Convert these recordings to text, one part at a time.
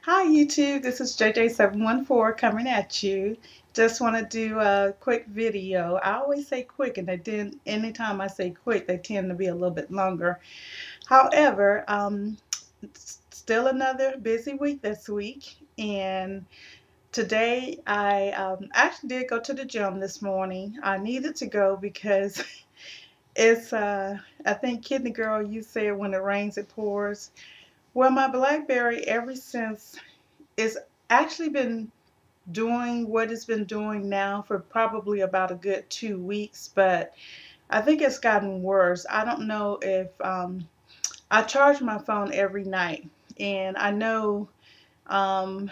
Hi YouTube, this is JJ714 coming at you. Just want to do a quick video. I always say quick, and anytime I say quick, they tend to be a little bit longer. However, still another busy week this week, and today I actually did go to the gym this morning. I needed to go because it's, I think, Kidney Girl, you said when it rains, it pours. Well, my BlackBerry, ever since, it's actually been doing what it's been doing now for probably about a good 2 weeks, but I think it's gotten worse. I don't know if I charge my phone every night, and I know um,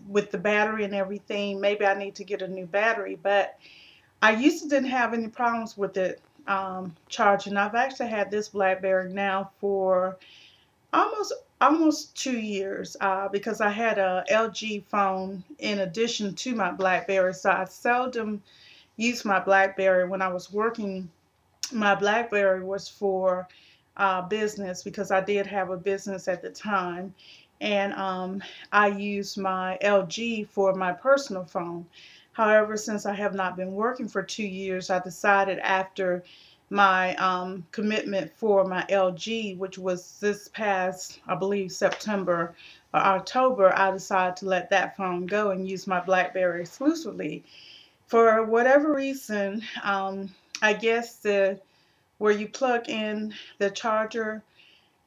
with the battery and everything, maybe I need to get a new battery, but I used to didn't have any problems with it charging. I've actually had this BlackBerry now for almost almost 2 years because I had a LG phone in addition to my BlackBerry, so I seldom used my BlackBerry when I was working. My BlackBerry was for business because I did have a business at the time, and I used my LG for my personal phone. However, since I have not been working for 2 years, I decided after my commitment for my LG, which was this past, I believe, September or October, I decided to let that phone go and use my BlackBerry exclusively. For whatever reason, I guess the where you plug in the charger,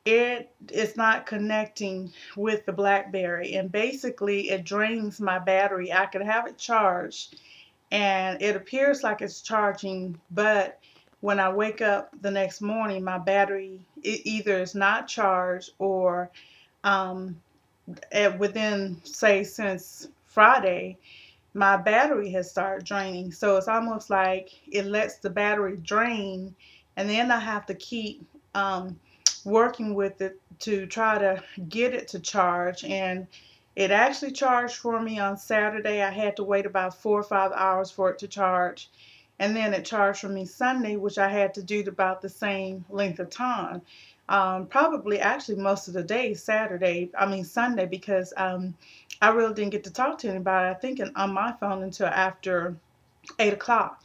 it is not connecting with the BlackBerry, and basically it drains my battery. I could have it charged and it appears like it's charging, but when I wake up the next morning, my battery either is not charged or um, within, say, since Friday, my battery has started draining. So it's almost like it lets the battery drain, and then I have to keep working with it to try to get it to charge. And it actually charged for me on Saturday. I had to wait about 4 or 5 hours for it to charge. And then it charged for me Sunday, which I had to do about the same length of time. Probably actually most of the day, Sunday, because I really didn't get to talk to anybody, I think, on my phone until after 8 o'clock.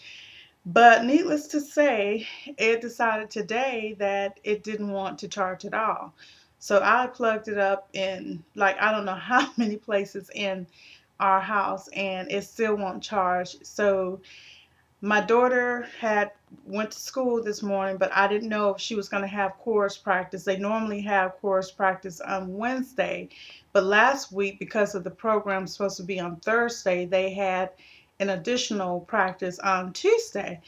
But needless to say, it decided today that it didn't want to charge at all. So I plugged it up in, like, I don't know how many places in our house, and it still won't charge. So my daughter had went to school this morning, but I didn't know if she was going to have chorus practice. They normally have chorus practice on Wednesday, but last week, because of the program supposed to be on Thursday, they had an additional practice on Tuesday.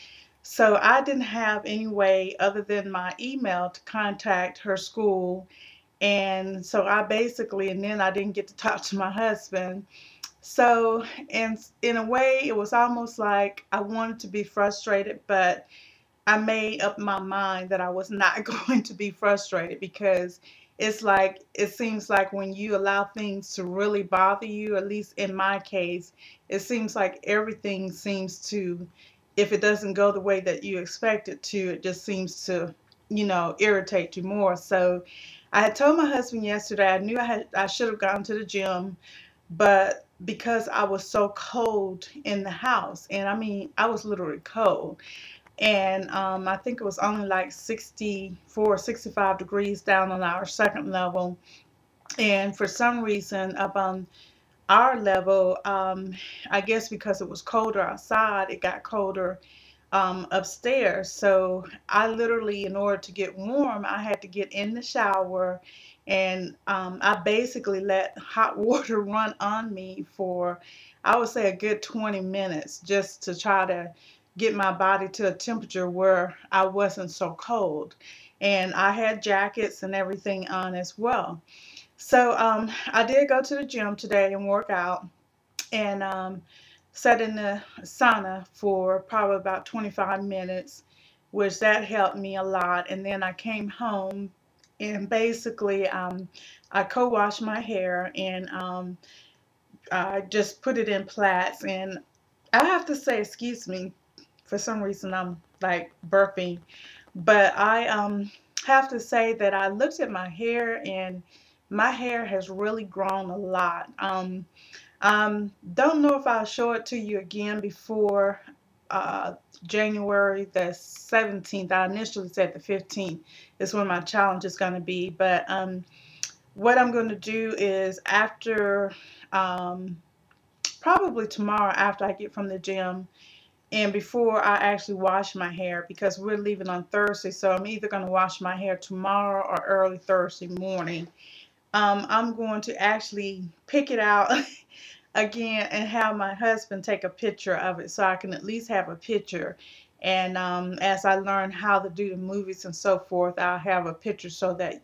So I didn't have any way other than my email to contact her school. And so I basically, and then I didn't get to talk to my husband. So in a way, it was almost like I wanted to be frustrated, but I made up my mind that I was not going to be frustrated, because it's like, it seems like when you allow things to really bother you, at least in my case, it seems like everything seems to, if it doesn't go the way that you expect it to, it just seems to, irritate you more. So I had told my husband yesterday I knew I should have gone to the gym, but because I was so cold in the house, and I mean, I was literally cold, and I think it was only like 64, 65 degrees down on our second level, and for some reason up on our level, I guess because it was colder outside, it got colder upstairs. So I literally, in order to get warm, I had to get in the shower, and I basically let hot water run on me for, I would say, a good 20 minutes just to try to get my body to a temperature where I wasn't so cold. And I had jackets and everything on as well. So I did go to the gym today and work out, and sat in the sauna for probably about 25 minutes, which that helped me a lot. And then I came home, and basically I co-washed my hair, and I just put it in plaits. And I have to say, excuse me, for some reason I'm like burping, but I have to say that I looked at my hair, and my hair has really grown a lot. Don't know if I'll show it to you again before uh, January the 17th. I initially said the 15th is when my challenge is going to be. But what I'm going to do is after, um, probably tomorrow after I get from the gym, and before I actually wash my hair, because we're leaving on Thursday, so I'm either going to wash my hair tomorrow or early Thursday morning. I'm going to actually pick it out again and have my husband take a picture of it so I can at least have a picture. And as I learn how to do the movies and so forth, I'll have a picture so that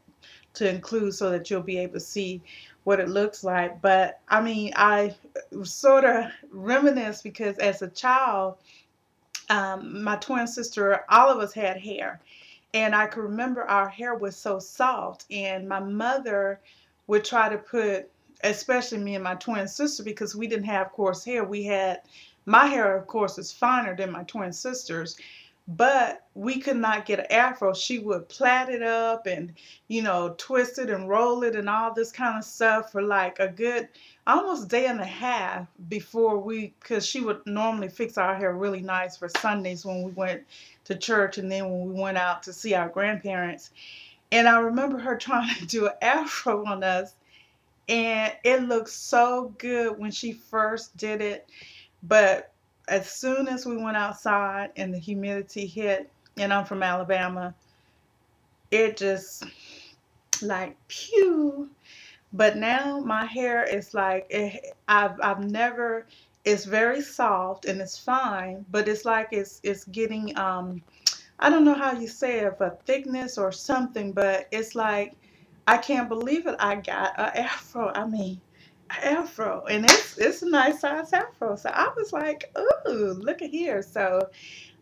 to include so that you'll be able to see what it looks like. But I mean, I sort of reminisce because as a child, my twin sister, all of us had hair. And I can remember our hair was so soft, and my mother would try to put, especially me and my twin sister, because we didn't have coarse hair. We had, my hair, of course, is finer than my twin sister's, but we could not get an afro. She would plait it up and, twist it and roll it and all this kind of stuff for like a good almost day and a half before because she would normally fix our hair really nice for Sundays when we went to church and then when we went out to see our grandparents. And I remember her trying to do an afro on us, and it looked so good when she first did it. But as soon as we went outside and the humidity hit, and I'm from Alabama, it just like pew. But now my hair is like I've never. It's very soft and it's fine, but it's like it's getting I don't know how you say it, a thickness or something, but it's like I can't believe it. I got an afro. I mean, an afro, and it's a nice size afro. So I was like, ooh, look at here. So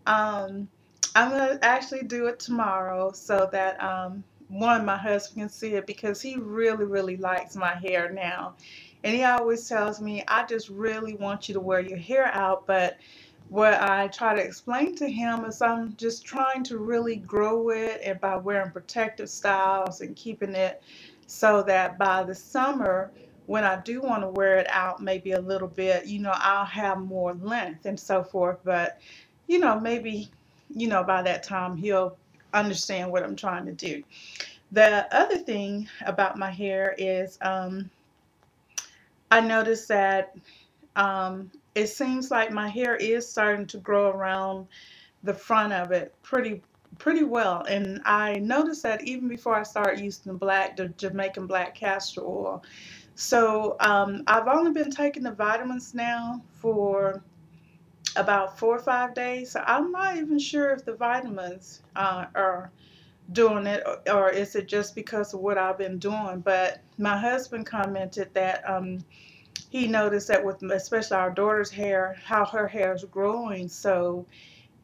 um, I'm gonna actually do it tomorrow so that one, my husband can see it because he really, really likes my hair now. And he always tells me, I just really want you to wear your hair out. But what I try to explain to him is I'm just trying to really grow it and by wearing protective styles and keeping it so that by the summer, when I do want to wear it out maybe a little bit, I'll have more length and so forth. But maybe, by that time he'll understand what I'm trying to do. The other thing about my hair is I noticed that it seems like my hair is starting to grow around the front of it pretty well. And I noticed that even before I started using the Jamaican black castor oil. So I've only been taking the vitamins now for about 4 or 5 days. So I'm not even sure if the vitamins are doing it, or is it just because of what I've been doing. But my husband commented that he noticed that with especially our daughter's hair, how her hair is growing, so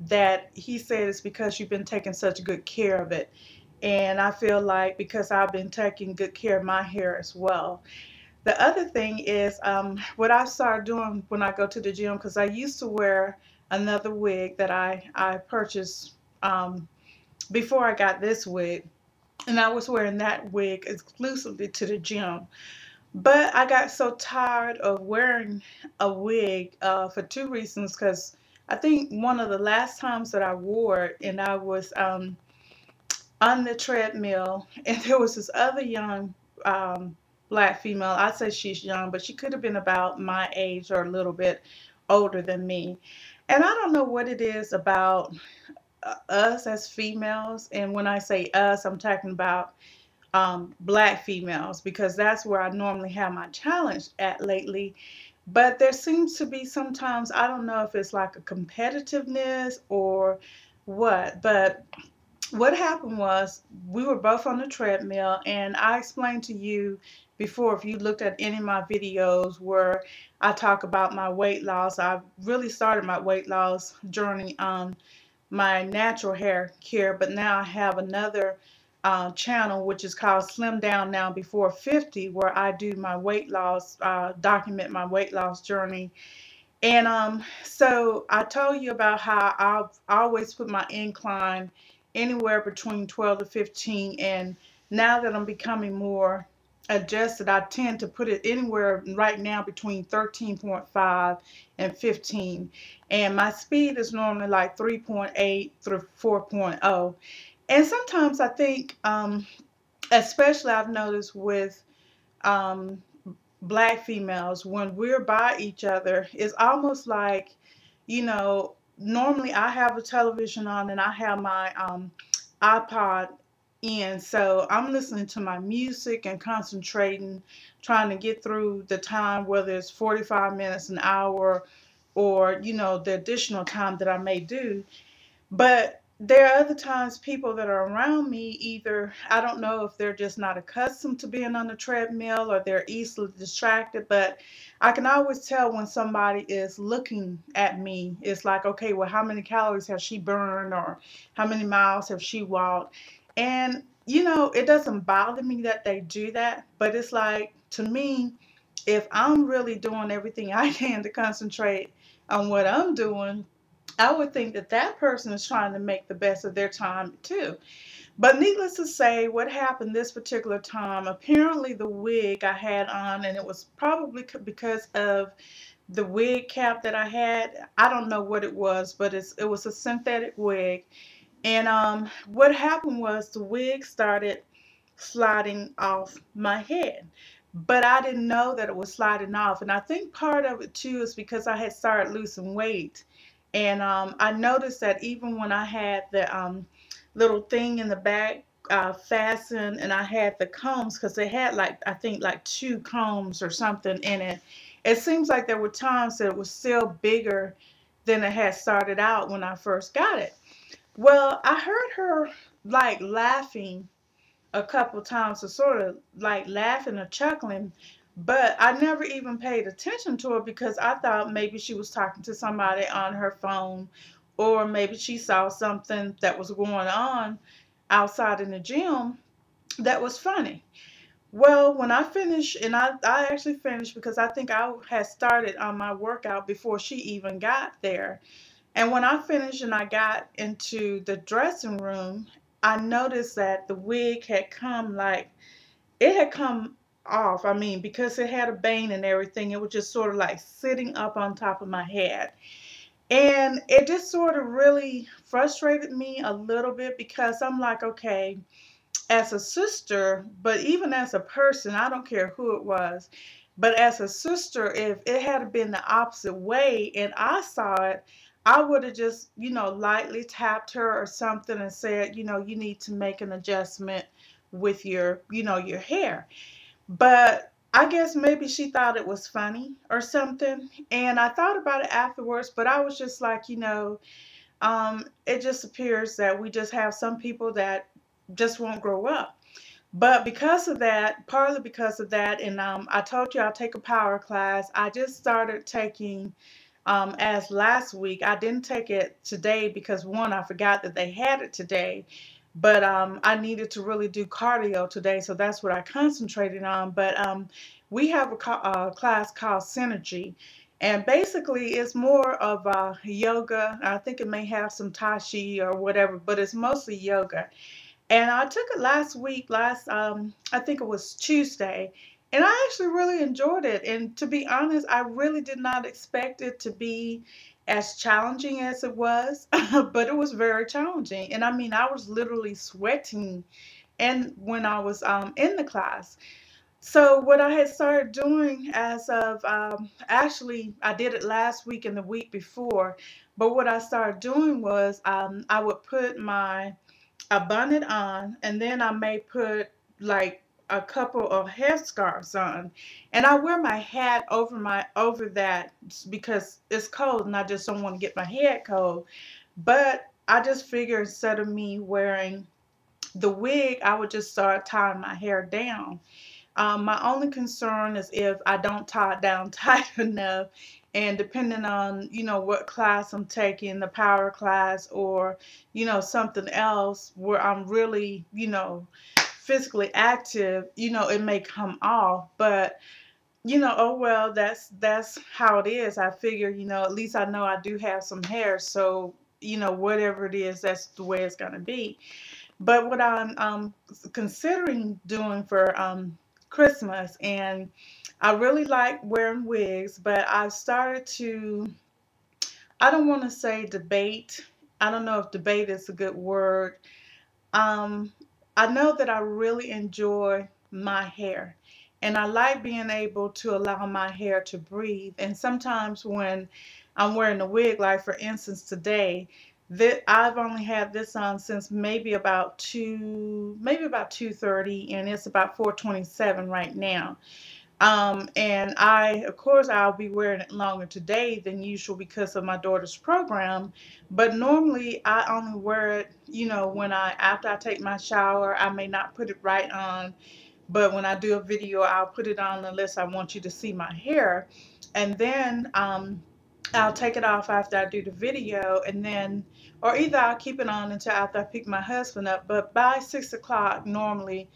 that he said it's because you've been taking such good care of it. And I feel like because I've been taking good care of my hair as well. The other thing is what I started doing when I go to the gym, because I used to wear another wig that I purchased before I got this wig, and I was wearing that wig exclusively to the gym. But I got so tired of wearing a wig for two reasons. Because I think one of the last times that I wore it, and I was on the treadmill, and there was this other young black female. I'd say she's young, but she could have been about my age or a little bit older than me. And I don't know what it is about us as females. And when I say us, I'm talking about black females, because that's where I normally have my challenge at lately. But there seems to be sometimes, I don't know if it's like a competitiveness or what, but what happened was we were both on the treadmill, and I explained to you before, if you looked at any of my videos where I talk about my weight loss. I really started my weight loss journey on my natural hair care, but now I have another channel which is called Slim Down Now Before 50, where I do my weight loss, document my weight loss journey. And so I told you about how I've always put my incline anywhere between 12 to 15, and now that I'm becoming more adjusted, I tend to put it anywhere right now between 13.5 and 15. And my speed is normally like 3.8 through 4.0. And sometimes I think, especially I've noticed with um, black females, when we're by each other, it's almost like, normally I have a television on and I have my iPod in, so I'm listening to my music and concentrating, trying to get through the time, whether it's 45 minutes, an hour, or, the additional time that I may do. But there are other times people that are around me, either I don't know if they're just not accustomed to being on the treadmill or they're easily distracted, but I can always tell when somebody is looking at me. It's like, okay, well, how many calories has she burned or how many miles have she walked? And, it doesn't bother me that they do that, but it's like, to me, if I'm really doing everything I can to concentrate on what I'm doing, I would think that that person is trying to make the best of their time too. But needless to say, what happened this particular time, apparently the wig I had on, and it was probably because of the wig cap that I had. I don't know what it was, but it was a synthetic wig. And what happened was the wig started sliding off my head. But I didn't know that it was sliding off. And I think part of it too is because I had started losing weight. And I noticed that even when I had the little thing in the back fastened, and I had the combs, because they had like, I think like two combs or something in it. It seems like there were times that it was still bigger than it had started out when I first got it. Well, I heard her like laughing a couple times, or sort of like laughing or chuckling, but I never even paid attention to her because I thought maybe she was talking to somebody on her phone, or maybe she saw something that was going on outside in the gym that was funny. Well, when I finished, and I actually finished because I think I had started on my workout before she even got there. And when I finished and I got into the dressing room, I noticed that the wig had come like, it had come off. I mean, because it had a bang and everything, it was just sort of like sitting up on top of my head. And it just sort of really frustrated me a little bit because I'm like, okay, as a sister, but even as a person, I don't care who it was, but as a sister, if it had been the opposite way and I saw it, I would have just, lightly tapped her or something and said, you need to make an adjustment with your hair. But I guess maybe she thought it was funny or something. And I thought about it afterwards, but I was just like, it just appears that we just have some people that just won't grow up. But because of that, partly because of that, and I told you I'll take a power class. I just started taking, as last week. I didn't take it today because one, I forgot that they had it today. But I needed to really do cardio today, so that's what I concentrated on. But we have a class called Synergy, and basically it's more of yoga. I think it may have some Tai Chi or whatever, but it's mostly yoga. And I took it last week, I think it was Tuesday, and I actually really enjoyed it. And to be honest, I really did not expect it to be as challenging as it was, but it was very challenging. And I mean, I was literally sweating and when I was in the class. So what I had started doing as of, actually, I did it last week and the week before, but what I started doing was I would put a bonnet on, and then I may put like a couple of headscarves on, and I wear my hat over that because it's cold and I just don't want to get my head cold. But I just figure instead of me wearing the wig, I would just start tying my hair down. My only concern is if I don't tie it down tight enough, and depending on, what class I'm taking, the power class or, something else where I'm really, physically active, it may come off. But, oh well, that's how it is. I figure, at least I know I do have some hair, so, whatever it is, that's the way it's gonna be. But what I'm considering doing for Christmas, and I really like wearing wigs, but I've started to, I don't want to say debate. I don't know if debate is a good word. Um, I know that I really enjoy my hair, and I like being able to allow my hair to breathe. And sometimes when I'm wearing a wig, like for instance today, that I've only had this on since maybe about 2:30, and it's about 4:27 right now. And of course, I'll be wearing it longer today than usual because of my daughter's program. But normally, I only wear it, when after I take my shower. I may not put it right on, but when I do a video, I'll put it on unless I want you to see my hair. And then I'll take it off after I do the video, and then, or either I'll keep it on until after I pick my husband up. But by 6 o'clock, normally,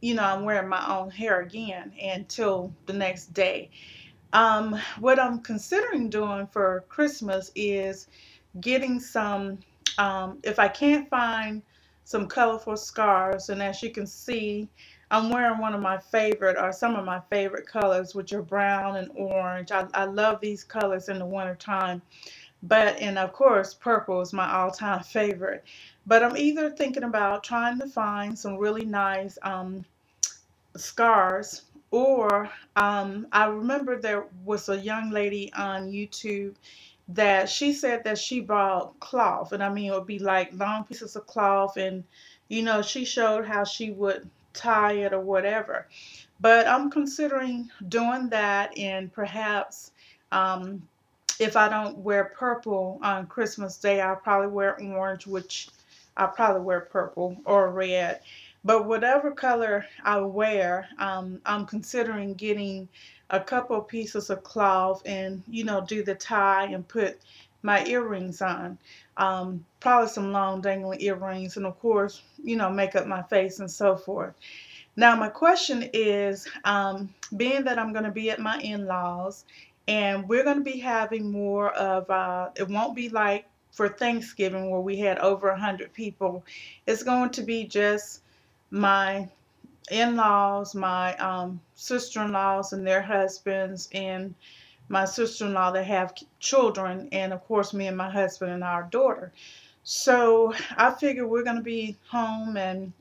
I'm wearing my own hair again until the next day. What I'm considering doing for Christmas is getting some, if I can't find some colorful scarves, and as you can see, I'm wearing one of my favorite, or some of my favorite colors, which are brown and orange. I love these colors in the wintertime. And of course, purple is my all-time favorite. But I'm either thinking about trying to find some really nice scars, or I remember there was a young lady on YouTube that she said that she bought cloth, and I mean it would be like long pieces of cloth, and she showed how she would tie it or whatever. But I'm considering doing that, and perhaps um, if I don't wear purple on Christmas Day, I'll probably wear orange, which I'll probably wear purple or red. But whatever color I wear, I'm considering getting a couple pieces of cloth and, do the tie and put my earrings on. Probably some long dangling earrings, and of course, make up my face and so forth. Now, my question is, being that I'm going to be at my in-laws, and we're going to be having more of, it won't be like for Thanksgiving where we had over 100 people. It's going to be just my in-laws, my sister-in-laws and their husbands, and my sister-in-law that have children, and of course me and my husband and our daughter. So I figure we're going to be home and,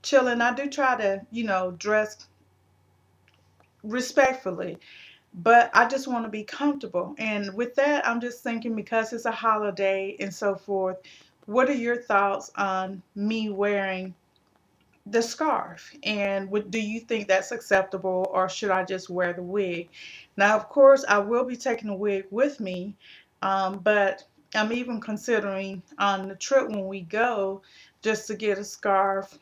chilling. I do try to, dress respectfully, but I just want to be comfortable. And with that, I'm just thinking, because it's a holiday and so forth, what are your thoughts on me wearing the scarf? And do you think that's acceptable, or should I just wear the wig? Now, of course, I will be taking the wig with me, but I'm even considering on the trip when we go just to get a scarf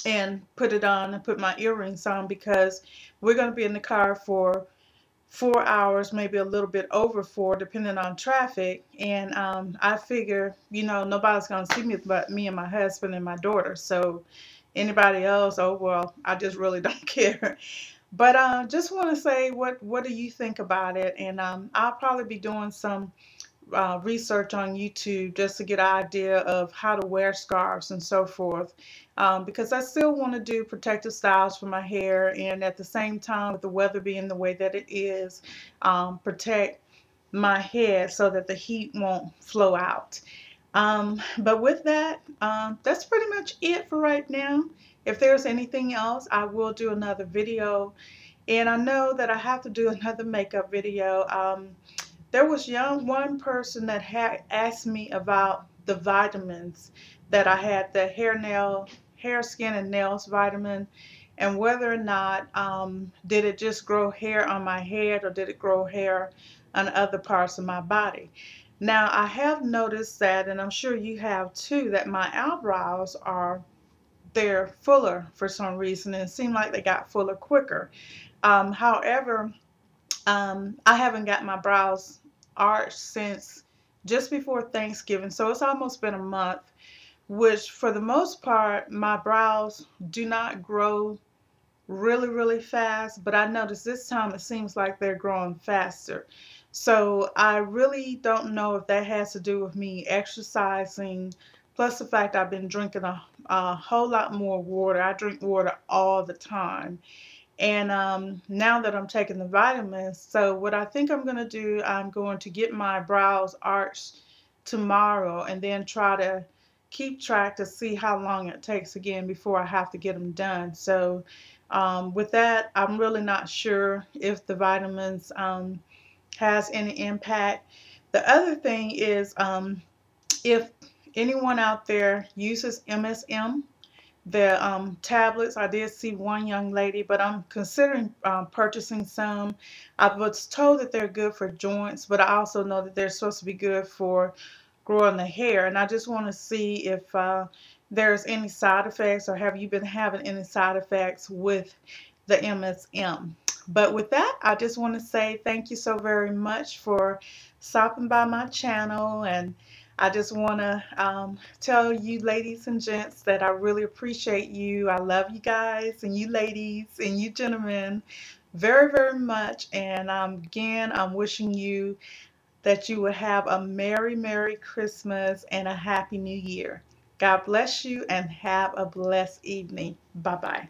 and put it on and put my earrings on, because we're going to be in the car for 4 hours, maybe a little bit over four, depending on traffic. And I figure, nobody's going to see me but me and my husband and my daughter. So anybody else, oh well, I just really don't care. But just want to say, what do you think about it? And I'll probably be doing some research on YouTube just to get an idea of how to wear scarves and so forth, because I still want to do protective styles for my hair, and at the same time, with the weather being the way that it is, protect my head so that the heat won't flow out. But with that, that's pretty much it for right now. If there's anything else, I will do another video, and I know that I have to do another makeup video. There was one person that had asked me about the vitamins that I had, the hair, skin, and nails vitamin, and whether or not did it just grow hair on my head, or did it grow hair on other parts of my body. Now, I have noticed that, and I'm sure you have too, that my eyebrows they're fuller for some reason, and it seemed like they got fuller quicker. However, I haven't got my brows arched since just before Thanksgiving, so it's almost been a month, which for the most part, my brows do not grow really, really fast, but I noticed this time it seems like they're growing faster. So I really don't know if that has to do with me exercising, plus the fact I've been drinking a whole lot more water. I drink water all the time. And now that I'm taking the vitamins, so what I think I'm going to do, I'm going to get my brows arched tomorrow and then try to keep track to see how long it takes again before I have to get them done. So with that, I'm really not sure if the vitamins has any impact. The other thing is if anyone out there uses MSM, the tablets, I did see one young lady, but I'm considering purchasing some. I was told that they're good for joints, but I also know that they're supposed to be good for growing the hair. And I just want to see if there's any side effects, or have you been having any side effects with the MSM? But with that, I just want to say thank you so very much for stopping by my channel. And I just want to tell you ladies and gents that I really appreciate you. I love you guys, and you ladies and you gentlemen very, very much. And again, I'm wishing you that you will have a Merry, Merry Christmas and a Happy New Year. God bless you and have a blessed evening. Bye-bye.